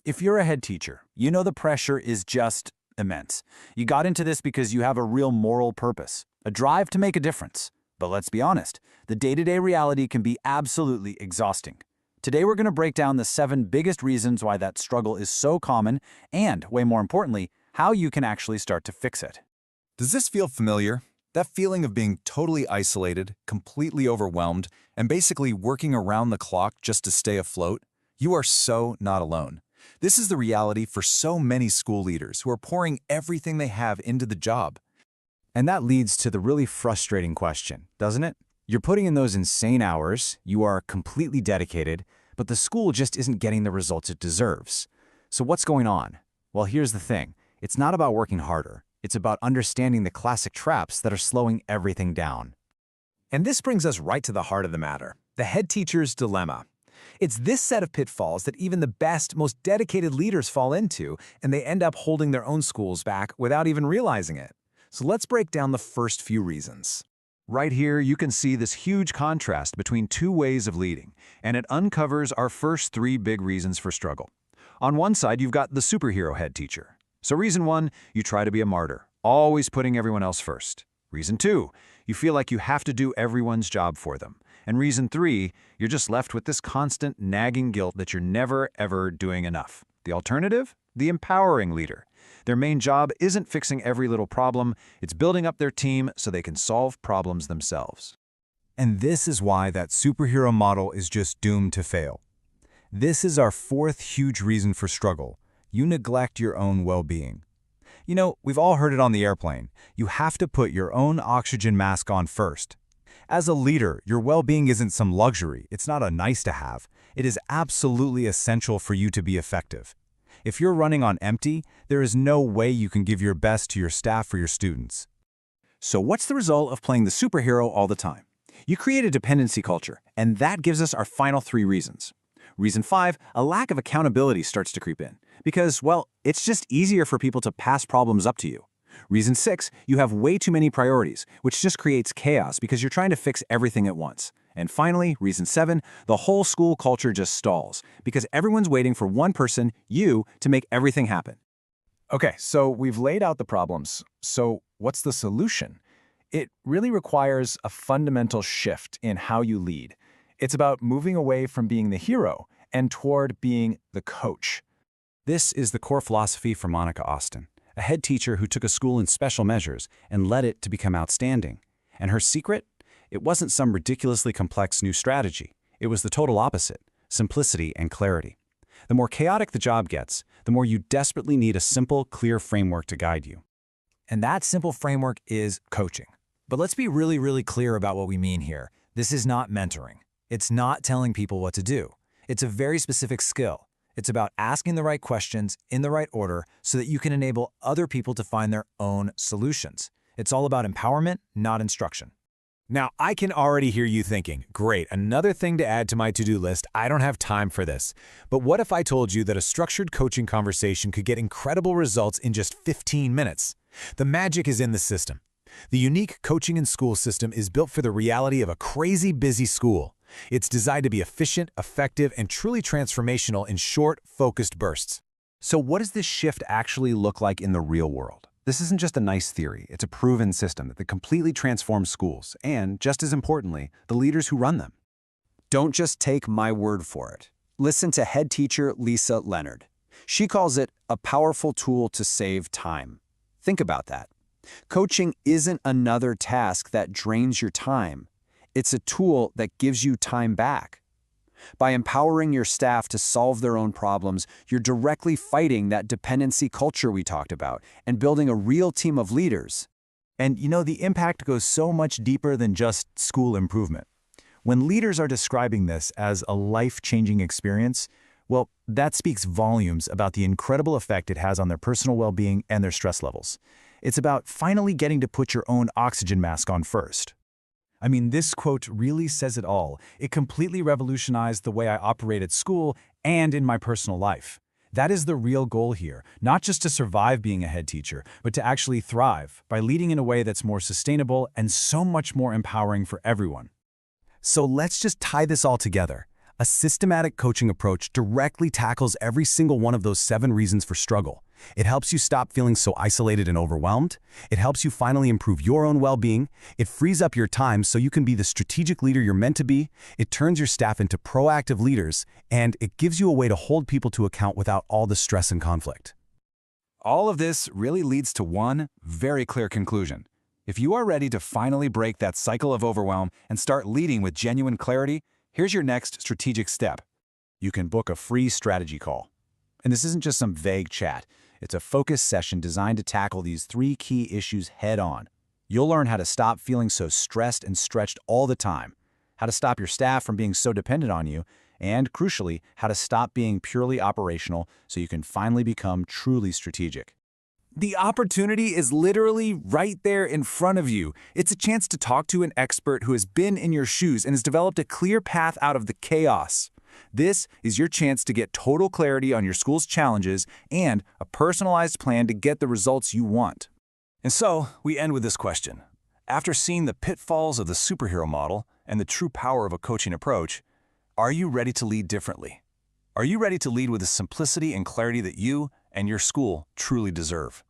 If you're a head teacher, you know the pressure is just immense. You got into this because you have a real moral purpose, a drive to make a difference. But let's be honest, the day-to-day reality can be absolutely exhausting. Today we're going to break down the 7 biggest reasons why that struggle is so common and, way more importantly, how you can actually start to fix it. Does this feel familiar? That feeling of being totally isolated, completely overwhelmed, and basically working around the clock just to stay afloat? You are so not alone. This is the reality for so many school leaders who are pouring everything they have into the job. And that leads to the really frustrating question, doesn't it? You're putting in those insane hours, you are completely dedicated, but the school just isn't getting the results it deserves. So what's going on? Well, here's the thing. It's not about working harder. It's about understanding the classic traps that are slowing everything down. And this brings us right to the heart of the matter, the head teacher's dilemma. It's this set of pitfalls that even the best, most dedicated leaders fall into, and they end up holding their own schools back without even realizing it. So let's break down the first few reasons. Right here, you can see this huge contrast between 2 ways of leading, and it uncovers our first 3 big reasons for struggle. On one side, you've got the superhero head teacher. So reason 1, you try to be a martyr, always putting everyone else first. Reason 2, you feel like you have to do everyone's job for them. And reason 3, you're just left with this constant nagging guilt that you're never, ever doing enough. The alternative? The empowering leader. Their main job isn't fixing every little problem, it's building up their team so they can solve problems themselves. And this is why that superhero model is just doomed to fail. This is our 4th huge reason for struggle. You neglect your own well-being. You know, we've all heard it on the airplane. You have to put your own oxygen mask on first. As a leader, your well-being isn't some luxury. It's not a nice-to-have. It is absolutely essential for you to be effective. If you're running on empty, there is no way you can give your best to your staff or your students. So what's the result of playing the superhero all the time? You create a dependency culture, and that gives us our final 3 reasons. Reason 5, a lack of accountability starts to creep in. Because, well, it's just easier for people to pass problems up to you. Reason 6, you have way too many priorities, which just creates chaos because you're trying to fix everything at once. And finally, reason 7, the whole school culture just stalls because everyone's waiting for one person, you, to make everything happen. Okay, so we've laid out the problems. So what's the solution? It really requires a fundamental shift in how you lead. It's about moving away from being the hero and toward being the coach. This is the core philosophy for Monica Austin, a head teacher who took a school in special measures and led it to become outstanding. And her secret? It wasn't some ridiculously complex new strategy. It was the total opposite, simplicity and clarity. The more chaotic the job gets, the more you desperately need a simple, clear framework to guide you. And that simple framework is coaching. But let's be really, really clear about what we mean here. This is not mentoring. It's not telling people what to do. It's a very specific skill. It's about asking the right questions in the right order so that you can enable other people to find their own solutions. It's all about empowerment, not instruction. Now, I can already hear you thinking, great, another thing to add to my to-do list. I don't have time for this. But what if I told you that a structured coaching conversation could get incredible results in just 15 minutes? The magic is in the system. The unique Coaching in School system is built for the reality of a crazy busy school. It's designed to be efficient, effective, and truly transformational in short, focused bursts. So what does this shift actually look like in the real world? This isn't just a nice theory, it's a proven system that completely transforms schools and, just as importantly, the leaders who run them. Don't just take my word for it. Listen to head teacher Lisa Leonard. She calls it a powerful tool to save time. Think about that. Coaching isn't another task that drains your time. It's a tool that gives you time back. By empowering your staff to solve their own problems, you're directly fighting that dependency culture we talked about and building a real team of leaders. And you know, the impact goes so much deeper than just school improvement. When leaders are describing this as a life-changing experience, well, that speaks volumes about the incredible effect it has on their personal well-being and their stress levels. It's about finally getting to put your own oxygen mask on first. I mean, this quote really says it all. It completely revolutionized the way I operate at school and in my personal life. That is the real goal here, not just to survive being a head teacher, but to actually thrive by leading in a way that's more sustainable and so much more empowering for everyone. So let's just tie this all together. A systematic coaching approach directly tackles every single one of those 7 reasons for struggle. It helps you stop feeling so isolated and overwhelmed. It helps you finally improve your own well-being. It frees up your time so you can be the strategic leader you're meant to be. It turns your staff into proactive leaders, and it gives you a way to hold people to account without all the stress and conflict. All of this really leads to one very clear conclusion. If you are ready to finally break that cycle of overwhelm and start leading with genuine clarity, here's your next strategic step. You can book a free strategy call. And this isn't just some vague chat. It's a focused session designed to tackle these 3 key issues head-on. You'll learn how to stop feeling so stressed and stretched all the time, how to stop your staff from being so dependent on you, and, crucially, how to stop being purely operational so you can finally become truly strategic. The opportunity is literally right there in front of you. It's a chance to talk to an expert who has been in your shoes and has developed a clear path out of the chaos. This is your chance to get total clarity on your school's challenges and a personalized plan to get the results you want. And so, we end with this question. After seeing the pitfalls of the superhero model and the true power of a coaching approach, are you ready to lead differently? Are you ready to lead with the simplicity and clarity that you and your school truly deserve?